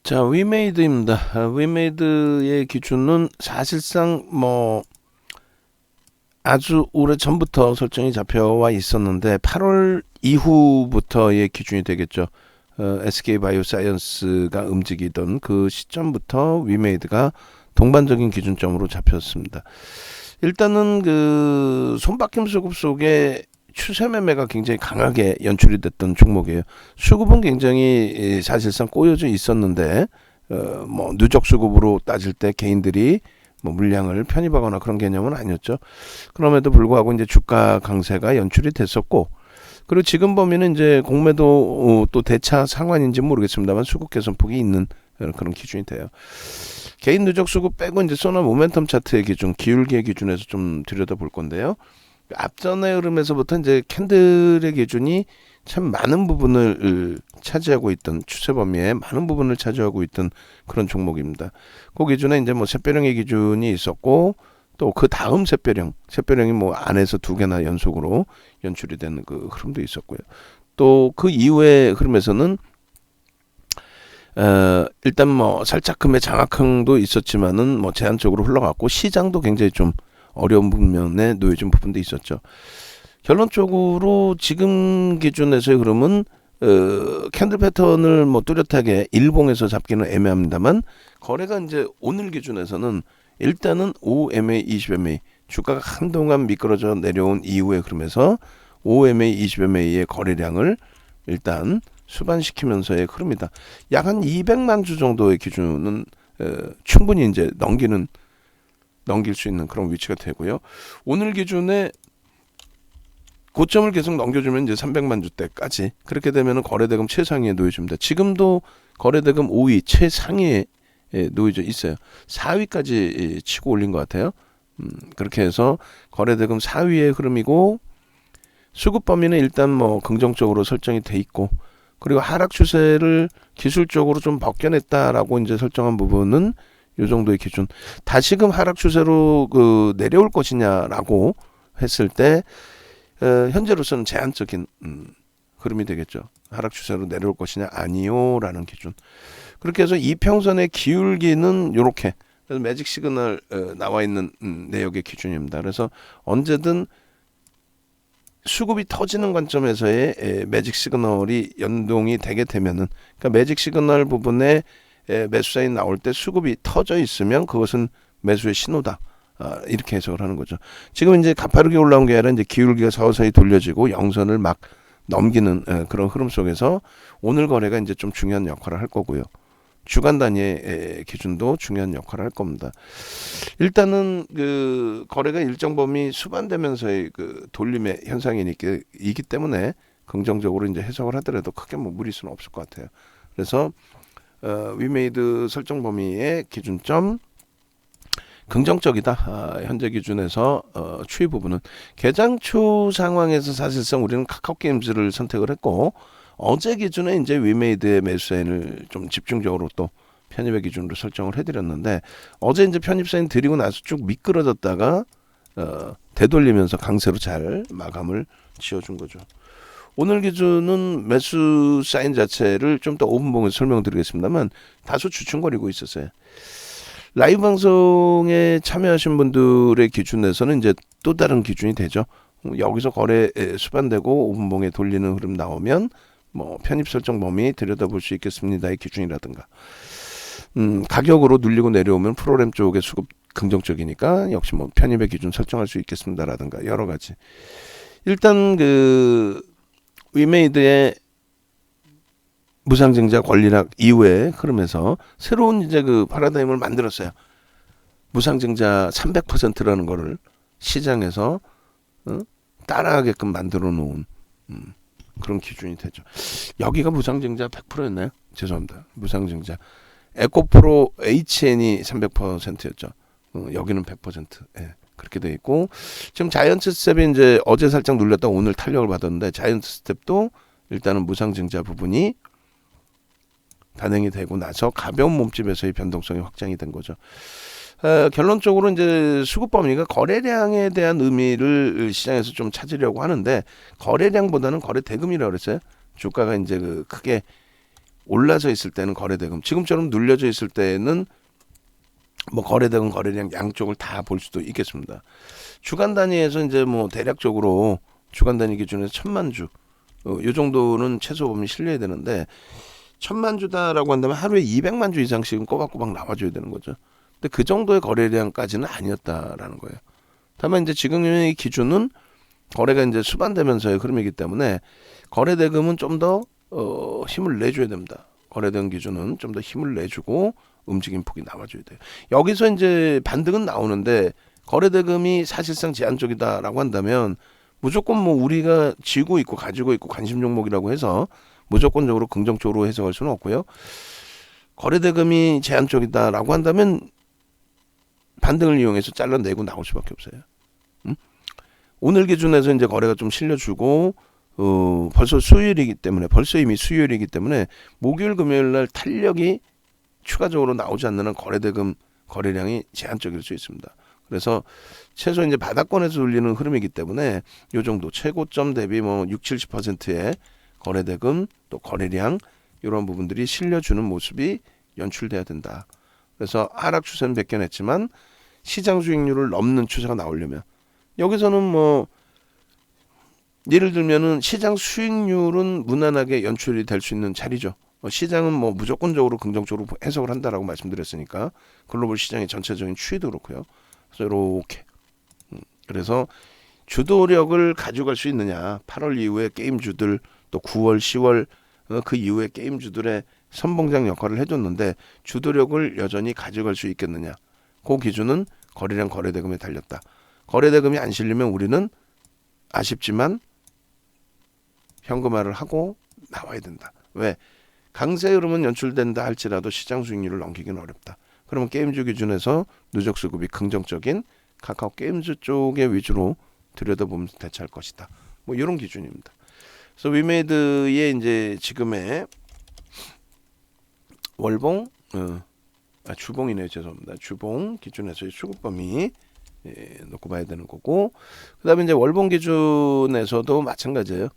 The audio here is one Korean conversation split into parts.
자, 위메이드입니다. 위메이드의 기준은 사실상 아주 오래 전부터 설정이 잡혀와 있었는데 8월 이후부터의 기준이 되겠죠. SK 바이오사이언스가 움직이던 그 시점부터 위메이드가 동반적인 기준점으로 잡혔습니다. 일단은 그 손바뀜 수급 속에 추세 매매가 굉장히 강하게 연출이 됐던 종목이에요. 수급은 굉장히 사실상 꼬여져 있었는데 누적 수급으로 따질 때 개인들이 물량을 편입하거나 그런 개념은 아니었죠. 그럼에도 불구하고 이제 주가 강세가 연출이 됐었고, 그리고 지금 보면은 이제 공매도 또 대차 상환인지 모르겠습니다만 수급 개선폭이 있는 그런 기준이 돼요. 개인 누적 수급 빼고 이제 소나 모멘텀 차트의 기준, 기울기의 기준에서 좀 들여다볼 건데요. 앞전의 흐름에서부터 이제 캔들의 기준이 참 많은 부분을 차지하고 있던, 추세 범위의 많은 부분을 차지하고 있던 그런 종목입니다. 그 기준에 이제 샛별형의 기준이 있었고, 또 그 다음 샛별형이 안에서 두 개나 연속으로 연출이 되는 그 흐름도 있었고요. 또 그 이후의 흐름에서는 일단 살짝금의 장악형도 있었지만은 제한적으로 흘러갔고, 시장도 굉장히 좀 어려운 국면에 놓여진 부분도 있었죠. 결론적으로 지금 기준에서의 흐름은 캔들 패턴을 뚜렷하게 일봉에서 잡기는 애매합니다만, 거래가 이제 오늘 기준에서는 일단은 5MA, 20MA 주가가 한동안 미끄러져 내려온 이후의 흐름에서 5MA, 20MA의 거래량을 일단 수반시키면서의 흐름이다. 약 한 200만 주 정도의 기준은 충분히 이제 넘길 수 있는 그런 위치가 되고요. 오늘 기준에 고점을 계속 넘겨주면 이제 300만 주대까지, 그렇게 되면 거래대금 최상위에 놓여집니다. 지금도 거래대금 5위 최상위에 놓여져 있어요. 4위까지 치고 올린 것 같아요. 그렇게 해서 거래대금 4위의 흐름이고, 수급 범위는 일단 긍정적으로 설정이 돼 있고, 그리고 하락 추세를 기술적으로 좀 벗겨냈다라고 이제 설정한 부분은 이 정도의 기준. 다시금 하락 추세로 내려올 것이냐라고 했을 때 현재로서는 제한적인 흐름이 되겠죠. 하락 추세로 내려올 것이냐 아니요라는 기준. 그렇게 해서 이평선의 기울기는 이렇게 매직 시그널 나와 있는 내역의 기준입니다. 그래서 언제든 수급이 터지는 관점에서의 매직 시그널이 연동이 되게 되면은, 그러니까 매직 시그널 부분에 매수 사인 나올 때 수급이 터져 있으면 그것은 매수의 신호다. 이렇게 해석을 하는 거죠. 지금 이제 가파르게 올라온 게 아니라 이제 기울기가 서서히 돌려지고 영선을 막 넘기는 그런 흐름 속에서 오늘 거래가 이제 좀 중요한 역할을 할 거고요. 주간 단위의 기준도 중요한 역할을 할 겁니다. 일단은 그 거래가 일정 범위 수반되면서의 그 돌림의 현상이기 때문에 긍정적으로 이제 해석을 하더라도 크게 무리수는 없을 것 같아요. 그래서 위메이드 설정 범위의 기준점 긍정적이다. 현재 기준에서 추이 부분은 개장 초 상황에서 사실상 우리는 카카오게임즈를 선택을 했고, 어제 기준에 이제 위메이드의 매수 사인을 좀 집중적으로 또 편입의 기준으로 설정을 해드렸는데, 어제 이제 편입 사인 드리고 나서 쭉 미끄러졌다가 되돌리면서 강세로 잘 마감을 지어준 거죠. 오늘 기준은 매수 사인 자체를 좀 더 5분봉에서 설명드리겠습니다만 다소 주춤거리고 있었어요. 라이브 방송에 참여하신 분들의 기준에서는 이제 또 다른 기준이 되죠. 여기서 거래 수반되고 5분봉에 돌리는 흐름 나오면 편입 설정 범위 들여다볼 수 있겠습니다의 기준이라든가, 가격으로 눌리고 내려오면 프로그램 쪽의 수급 긍정적이니까 역시 편입의 기준 설정할 수 있겠습니다라든가 여러 가지. 일단 그 위메이드의 무상증자 권리락 이후에 흐름에서 새로운 이제 그 파라다임을 만들었어요. 무상증자 300%라는 거를 시장에서 따라하게끔 만들어 놓은 그런 기준이 되죠. 여기가 무상증자 100%였나요? 죄송합니다. 무상증자 에코프로 HN이 300%였죠. 여기는 100%. 예. 그렇게 돼 있고, 지금 자이언트 스텝이 이제 어제 살짝 눌렸다 오늘 탄력을 받았는데, 자이언트 스텝도 일단은 무상증자 부분이 단행이 되고 나서 가벼운 몸집에서의 변동성이 확장이 된 거죠. 결론적으로 이제 수급 범위가 거래량에 대한 의미를 시장에서 좀 찾으려고 하는데, 거래량보다는 거래 대금이라고 그랬어요. 주가가 이제 크게 올라서 있을 때는 거래대금, 지금처럼 눌려져 있을 때는 뭐 거래대금 거래량 양쪽을 다 볼 수도 있겠습니다. 주간 단위에서 이제 뭐 대략적으로 주간 단위 기준에서 1000만 주, 요 정도는 최소 범위 실려야 되는데 1000만 주다라고 한다면 하루에 200만 주 이상씩은 꼬박꼬박 나와줘야 되는 거죠. 근데 그 정도의 거래량까지는 아니었다라는 거예요. 다만 이제 지금의 기준은 거래가 이제 수반되면서의 흐름이기 때문에 거래대금은 좀 더 힘을 내줘야 됩니다. 거래대금 기준은 좀 더 힘을 내주고 움직임 폭이 나와줘야 돼요. 여기서 이제 반등은 나오는데 거래대금이 사실상 제한적이다라고 한다면 무조건 뭐 우리가 쥐고 있고 가지고 있고 관심 종목이라고 해서 무조건적으로 긍정적으로 해석할 수는 없고요. 거래대금이 제한적이다라고 한다면 반등을 이용해서 잘라내고 나올 수밖에 없어요. 오늘 기준에서 이제 거래가 좀 실려주고 벌써 수요일이기 때문에 벌써 이미 수요일이기 때문에 목요일 금요일 날 탄력이 추가적으로 나오지 않는 한 거래대금 거래량이 제한적일 수 있습니다. 그래서 최소 이제 바닥권에서 돌리는 흐름이기 때문에 요 정도 최고점 대비 뭐 60-70%의 거래대금 또 거래량 이런 부분들이 실려주는 모습이 연출돼야 된다. 그래서 하락 추세는 벗겨냈지만 시장 수익률을 넘는 추세가 나오려면 여기서는 뭐 예를 들면은 시장 수익률은 무난하게 연출이 될 수 있는 자리죠. 시장은 뭐 무조건적으로 긍정적으로 해석을 한다라고 말씀드렸으니까 글로벌 시장의 전체적인 추이도 그렇고요. 그래서 이렇게 그래서 주도력을 가져갈 수 있느냐, 8월 이후에 게임주들 또 9월 10월 그 이후에 게임주들의 선봉장 역할을 해줬는데 주도력을 여전히 가져갈 수 있겠느냐, 그 기준은 거래량 거래대금에 달렸다. 거래대금이 안 실리면 우리는 아쉽지만 현금화를 하고 나와야 된다. 왜? 강세 흐름은 연출된다 할지라도 시장 수익률을 넘기기는 어렵다. 그러면 게임주 기준에서 누적 수급이 긍정적인 카카오 게임주 쪽에 위주로 들여다보면서 대처할 것이다. 뭐 이런 기준입니다. 그래서 위메이드의 이제 지금의 월봉, 주봉이네요. 죄송합니다. 주봉 기준에서의 수급 범위 놓고 봐야 되는 거고, 그다음에 이제 월봉 기준에서도 마찬가지예요.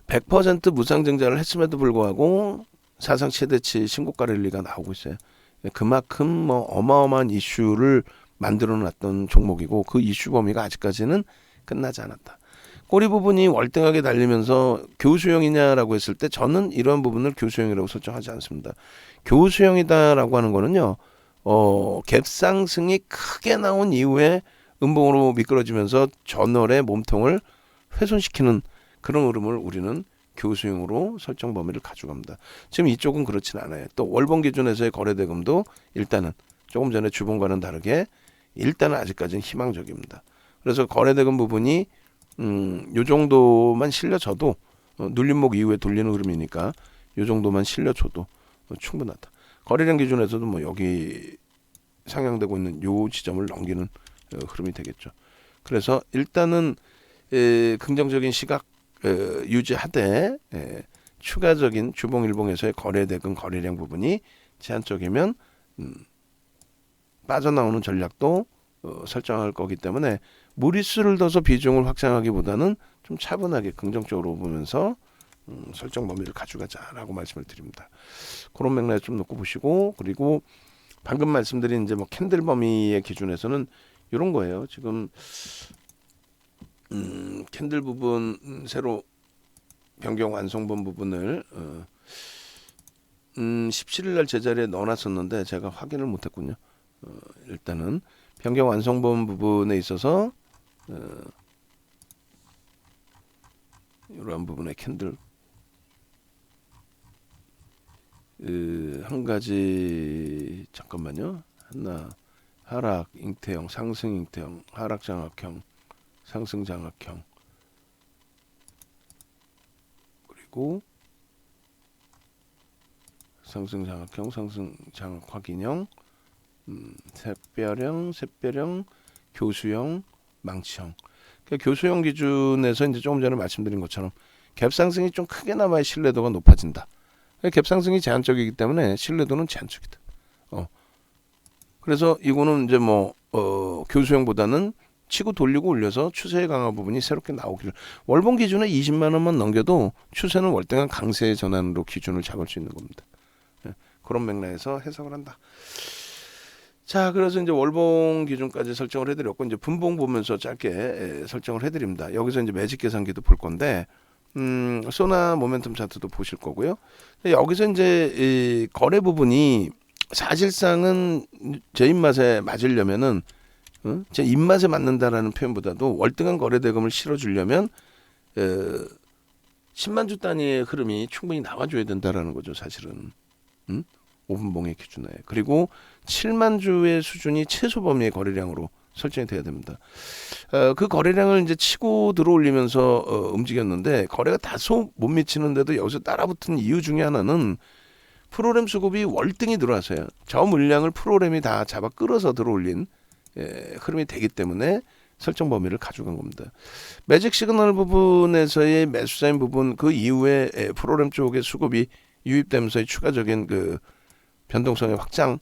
100% 무상증자를 했음에도 불구하고 사상 최대치 신고가 랠리가 나오고 있어요. 그만큼 뭐 어마어마한 이슈를 만들어놨던 종목이고 그 이슈 범위가 아직까지는 끝나지 않았다. 꼬리 부분이 월등하게 달리면서 교수형이냐라고 했을 때 저는 이런 부분을 교수형이라고 설정하지 않습니다. 교수형이다라고 하는 거는요, 갭상승이 크게 나온 이후에 음봉으로 미끄러지면서 전월의 몸통을 훼손시키는 그런 흐름을 우리는 교수형으로 설정 범위를 가져갑니다. 지금 이쪽은 그렇진 않아요. 또 월봉 기준에서의 거래대금도 일단은 조금 전에 주봉과는 다르게 일단은 아직까지는 희망적입니다. 그래서 거래대금 부분이 요 정도만 실려줘도 눌림목 이후에 돌리는 흐름이니까 요 정도만 실려줘도 충분하다. 거래량 기준에서도 뭐 여기 상향되고 있는 요 지점을 넘기는 흐름이 되겠죠. 그래서 일단은 긍정적인 시각 유지하되 추가적인 주봉 일봉에서의 거래대금 거래량 부분이 제한적이면 빠져나오는 전략도 설정할 거기 때문에 무리수를 둬서 비중을 확장하기보다는 좀 차분하게 긍정적으로 보면서 설정 범위를 가져가자라고 말씀을 드립니다. 그런 맥락에 좀 놓고 보시고, 그리고 방금 말씀드린 이제 뭐 캔들 범위의 기준에서는 이런 거예요. 지금 캔들 부분 새로 변경 완성본 부분을 17일 날 제자리에 넣어놨었는데 제가 확인을 못했군요. 일단은 변경 완성본 부분에 있어서 이러한 부분의 캔들 한 가지 잠깐만요. 하나 하락 잉태형, 상승 잉태형, 하락 장악형, 상승 장악형, 그리고 상승 장악형, 상승 장악 확인형, 샛별형, 교수형, 망치형. 그러니까 교수형 기준에서 이제 조금 전에 말씀드린 것처럼 갭 상승이 좀 크게 남아야 신뢰도가 높아진다. 갭 상승이 제한적이기 때문에 신뢰도는 제한적이다. 그래서 이거는 이제 뭐 교수형보다는 치고 돌리고 올려서 추세에 강한 부분이 새롭게 나오기를. 월봉 기준에 20만 원만 넘겨도 추세는 월등한 강세의 전환으로 기준을 잡을 수 있는 겁니다. 예, 그런 맥락에서 해석을 한다. 자, 그래서 이제 월봉 기준까지 설정을 해드렸고, 이제 분봉 보면서 짧게 설정을 해드립니다. 여기서 이제 매직 계산기도 볼 건데, 소나 모멘텀 차트도 보실 거고요. 여기서 이제 이 거래 부분이 사실상은 제 입맛에 맞으려면은, 제 입맛에 맞는다라는 표현보다도 월등한 거래 대금을 실어주려면 10만 주 단위의 흐름이 충분히 나와줘야 된다라는 거죠, 사실은. 5분봉의 기준에. 그리고 7만 주의 수준이 최소 범위의 거래량으로 설정이 돼야 됩니다. 그 거래량을 이제 치고 들어올리면서 움직였는데, 거래가 다소 못 미치는데도 여기서 따라붙은 이유 중에 하나는 프로그램 수급이 월등히 들어와서요. 저 물량을 프로그램이 다 잡아 끌어서 들어올린 흐름이 되기 때문에 설정 범위를 가져간 겁니다. 매직 시그널 부분에서의 매수자인 부분, 그 이후에 프로그램 쪽의 수급이 유입되면서의 추가적인 그 변동성의 확장.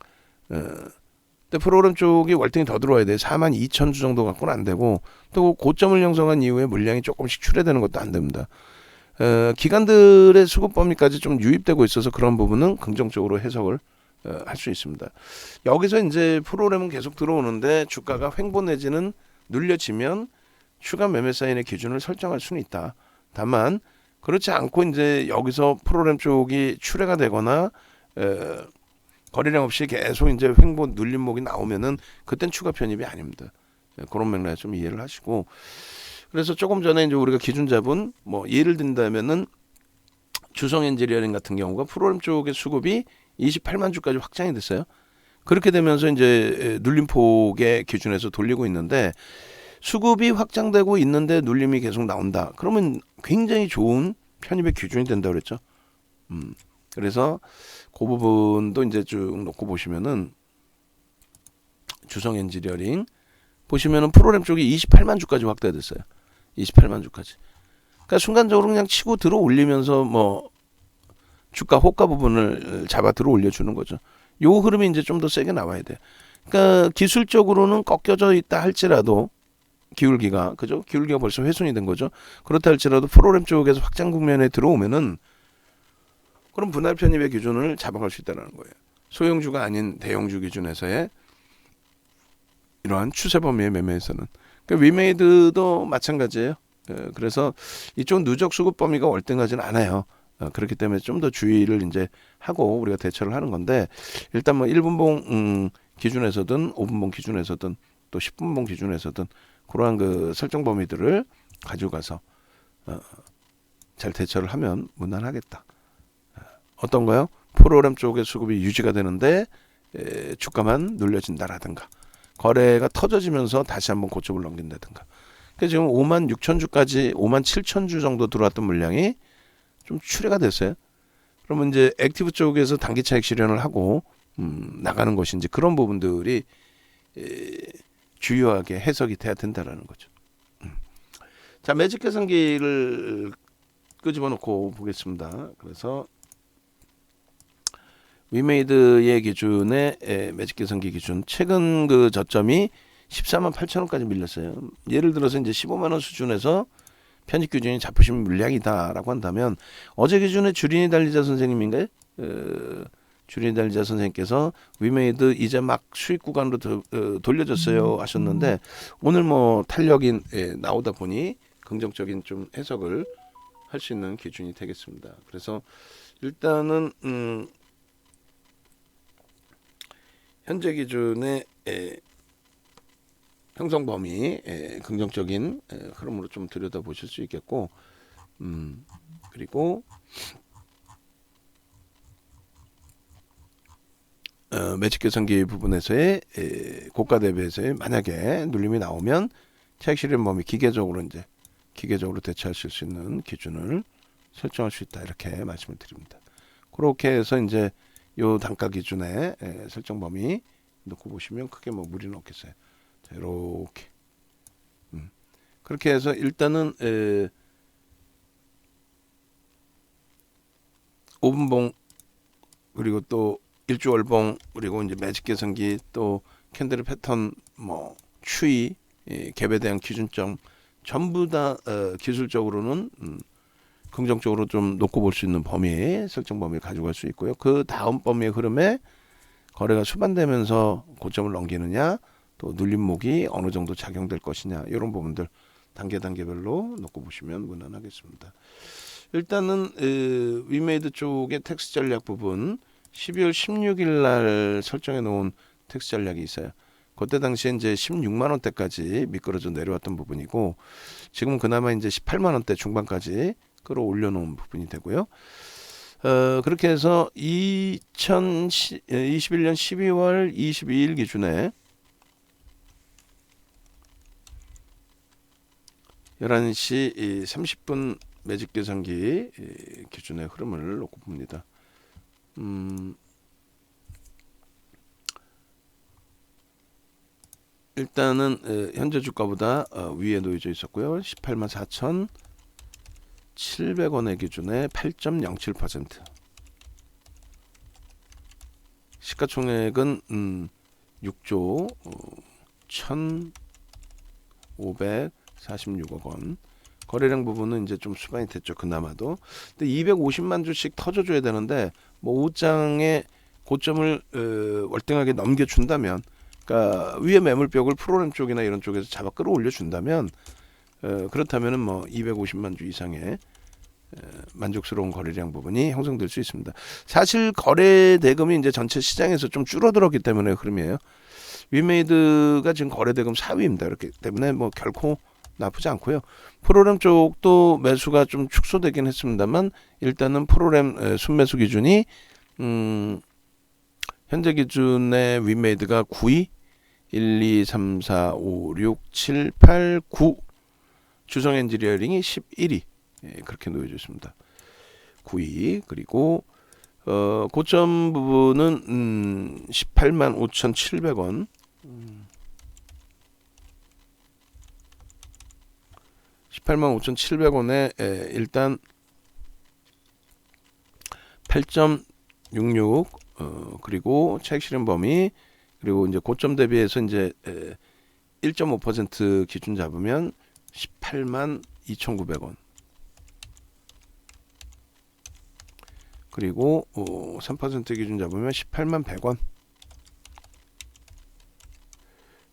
근데 프로그램 쪽이 월등히 더 들어와야 돼요. 4만 2천 주 정도 갖고는 안 되고, 또 고점을 형성한 이후에 물량이 조금씩 출회되는 것도 안 됩니다. 기관들의 수급 범위까지 좀 유입되고 있어서 그런 부분은 긍정적으로 해석을 할 수 있습니다. 여기서 이제 프로그램은 계속 들어오는데 주가가 횡보 내지는 눌려지면 추가 매매 사인의 기준을 설정할 수는 있다. 다만 그렇지 않고 이제 여기서 프로그램 쪽이 출회가 되거나 거래량 없이 계속 이제 횡보 눌림목이 나오면은 그땐 추가 편입이 아닙니다. 그런 맥락에 좀 이해를 하시고, 그래서 조금 전에 이제 우리가 기준 잡은 뭐 예를 든다면은 주성 엔지니어링 같은 경우가 프로그램 쪽의 수급이 28만 주까지 확장이 됐어요. 그렇게 되면서 이제 눌림폭의 기준에서 돌리고 있는데, 수급이 확장되고 있는데 눌림이 계속 나온다. 그러면 굉장히 좋은 편입의 기준이 된다고 그랬죠. 그래서 그 부분도 이제 쭉 놓고 보시면은 주성 엔지니어링 보시면은 프로그램 쪽이 28만 주까지 확대됐어요. 28만 주까지. 그러니까 순간적으로 그냥 치고 들어 올리면서 뭐 주가 호가 부분을 잡아 들어 올려주는 거죠. 요 흐름이 이제 좀 더 세게 나와야 돼. 그러니까 기술적으로는 꺾여져 있다 할지라도 기울기가, 그죠? 기울기가 벌써 훼손이 된 거죠. 그렇다 할지라도 프로그램 쪽에서 확장 국면에 들어오면은 그럼 분할 편입의 기준을 잡아갈 수 있다는 거예요. 소형주가 아닌 대형주 기준에서의 이러한 추세 범위의 매매에서는. 그러니까 위메이드도 마찬가지예요. 그래서 이쪽 누적 수급 범위가 월등하지는 않아요. 그렇기 때문에 좀 더 주의를 이제 하고 우리가 대처를 하는 건데, 일단 뭐 1분봉 기준에서든 5분봉 기준에서든 또 10분봉 기준에서든 그러한 그 설정 범위들을 가지고 가서 잘 대처를 하면 무난하겠다. 어떤 거요? 프로그램 쪽의 수급이 유지가 되는데 주가만 눌려진다라든가, 거래가 터져지면서 다시 한번 고점을 넘긴다든가. 그러니까 지금 5만 6천 주까지 5만 7천 주 정도 들어왔던 물량이 좀 출회가 됐어요. 그러면 이제 액티브 쪽에서 단기 차익 실현을 하고 나가는 것인지, 그런 부분들이 주요하게 해석이 돼야 된다라는 거죠. 자, 매직 계산기를 끄집어 놓고 보겠습니다. 그래서 위메이드의 기준에 매직 계산기 기준, 최근 그 저점이 14만 8천 원까지 밀렸어요. 예를 들어서 이제 15만 원 수준에서 편입 기준이 잡으신 물량이다라고 한다면, 어제 기준에 주린이 달리자 선생님인가요? 주린이 달리자 선생님께서 위메이드 이제 막 수익 구간으로 돌려줬어요 하셨는데, 오늘 뭐 탄력이 나오다 보니 긍정적인 좀 해석을 할 수 있는 기준이 되겠습니다. 그래서 일단은 현재 기준의 형성 범위 긍정적인 흐름으로 좀 들여다 보실 수 있겠고, 그리고 매직 계산기 부분에서의 고가 대비해서의 만약에 눌림이 나오면 차익 실현 범위 기계적으로 대처하실 수 있는 기준을 설정할 수 있다, 이렇게 말씀을 드립니다. 그렇게 해서 이제 요 단가 기준의 설정 범위 놓고 보시면 크게 뭐 무리는 없겠어요. 자, 이렇게 그렇게 해서 일단은 5분봉, 그리고 또 일주월봉, 그리고 이제 매직 계산기, 또 캔들 패턴, 뭐 추이, 갭에 대한 기준점 전부 다 기술적으로는 긍정적으로 좀 놓고 볼 수 있는 범위, 설정 범위를 가져갈 수 있고요. 그 다음 범위의 흐름에 거래가 수반되면서 고점을 넘기느냐, 또 눌림목이 어느 정도 작용될 것이냐, 이런 부분들 단계별로 놓고 보시면 무난하겠습니다. 일단은 위메이드 쪽의 텍스 전략 부분 12월 16일 날 설정해 놓은 텍스 전략이 있어요. 그때 당시에 이제 16만 원대까지 미끄러져 내려왔던 부분이고, 지금은 그나마 이제 18만 원대 중반까지 끌어올려 놓은 부분이 되고요. 그렇게 해서 2021년 12월 22일 기준에 11시 30분 매직 계산기 기준의 흐름을 놓고 봅니다. 일단은 현재 주가보다 위에 놓여져 있었고요. 18만 4,700원의 기준에 8.07%. 시가총액은 6조 1,546억 원. 거래량 부분은 이제 좀 수반이 됐죠. 그나마도. 근데 250만 주씩 터져줘야 되는데 뭐 5장의 고점을 월등하게 넘겨준다면, 그러니까 위에 매물벽을 프로그램 쪽이나 이런 쪽에서 잡아 끌어올려 준다면, 그렇다면은 뭐 250만 주 이상의 만족스러운 거래량 부분이 형성될 수 있습니다. 사실 거래 대금이 이제 전체 시장에서 좀 줄어들었기 때문에 흐름이에요. 위메이드가 지금 거래 대금 4위입니다. 그렇기 때문에 뭐 결코 나쁘지 않고요. 프로그램 쪽도 매수가 좀 축소되긴 했습니다만, 일단은 프로그램 순매수 기준이 현재 기준의 위메이드가 9위, 1, 2, 3, 4, 5, 6, 7, 8, 9, 주성 엔지니어링이 11위, 그렇게 놓여져 있습니다. 9위. 그리고 고점 부분은 18만 5,700원, 18만 5,700원에 일단 8.66, 그리고 차익 실현 범위, 그리고 이제 고점 대비해서 이제 1.5% 기준 잡으면 18만 2,900원. 그리고 3% 기준 잡으면 18만 100원.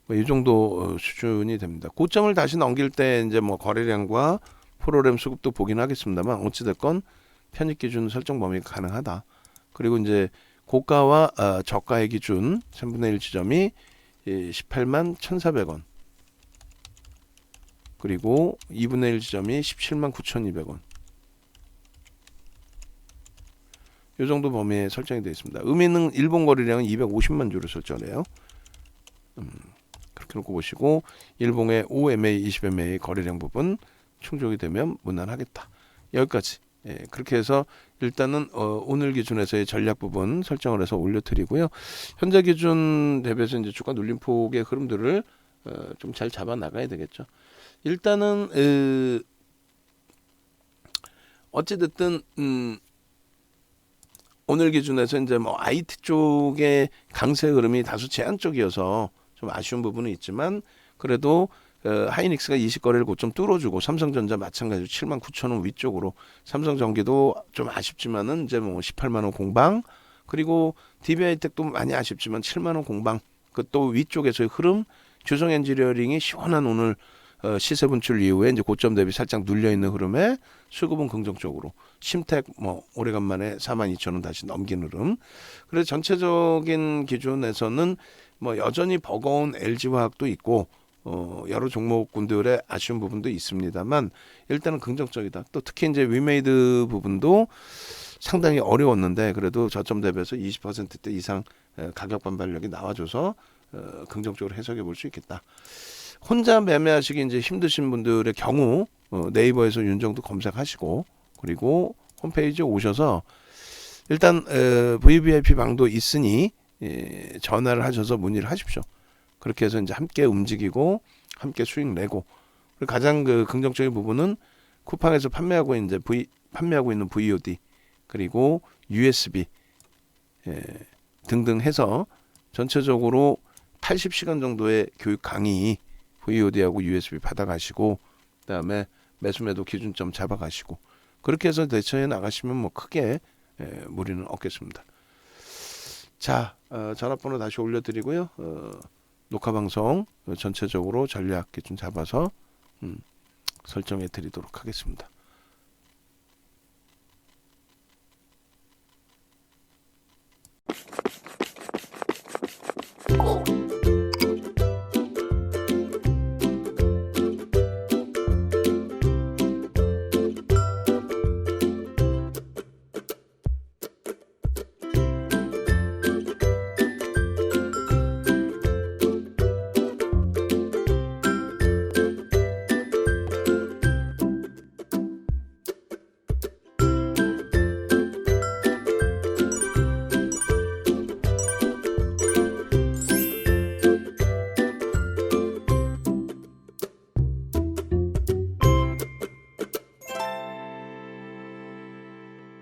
뭐 이 정도 수준이 됩니다. 고점을 다시 넘길 때 이제 뭐 거래량과 프로그램 수급도 보긴 하겠습니다만, 어찌됐건 편입 기준 설정 범위가 가능하다. 그리고 이제 고가와 저가의 기준 3분의 1 지점이 18만 1,400원. 그리고 2분의 1 지점이 17만 9,200원. 이 정도 범위에 설정이 되어 있습니다. 의미 있는 일본 거래량은 250만 주를 설정해요. 그렇게 놓고 보시고, 일본의 5MA, 20MA 거래량 부분 충족이 되면 무난하겠다. 여기까지. 그렇게 해서 일단은 오늘 기준에서의 전략 부분 설정을 해서 올려드리고요. 현재 기준 대비해서 이제 주가 눌림폭의 흐름들을 좀 잘 잡아 나가야 되겠죠. 일단은 어찌됐든 오늘 기준에서 이제 뭐 IT 쪽의 강세 흐름이 다소 제한적이어서 좀 아쉬운 부분은 있지만, 그래도 하이닉스가 20거래를 고점 뚫어주고, 삼성전자 마찬가지로 7만 9천 원 위쪽으로, 삼성전기도 좀 아쉽지만은 이제 뭐 18만 원 공방, 그리고 DB하이텍도 많이 아쉽지만 7만 원 공방, 그 또 위쪽에서의 흐름, 주성 엔지니어링이 시원한 오늘 시세 분출 이후에 이제 고점 대비 살짝 눌려 있는 흐름에 수급은 긍정적으로, 심텍 뭐 오래간만에 42,000원 다시 넘긴 흐름. 그래서 전체적인 기준에서는 뭐 여전히 버거운 LG화학도 있고 여러 종목군들의 아쉬운 부분도 있습니다만, 일단은 긍정적이다. 또 특히 이제 위메이드 부분도 상당히 어려웠는데, 그래도 저점 대비해서 20%대 이상 가격 반발력이 나와줘서 긍정적으로 해석해 볼 수 있겠다. 혼자 매매하시기 이제 힘드신 분들의 경우 네이버에서 윤정도 검색하시고, 그리고 홈페이지에 오셔서 일단 VVIP 방도 있으니 전화를 하셔서 문의를 하십시오. 그렇게 해서 이제 함께 움직이고 함께 수익 내고, 그리고 가장 긍정적인 부분은 쿠팡에서 판매하고 있는 VOD, 그리고 USB 등등 해서 전체적으로 80시간 정도의 교육 강의 VOD하고 USB 받아가시고 그다음에 매수매도 기준점 잡아가시고 그렇게 해서 대처해 나가시면 뭐 크게 무리는 없겠습니다. 자, 전화번호 다시 올려드리고요. 녹화 방송 전체적으로 전략 기준 잡아서 설정해 드리도록 하겠습니다.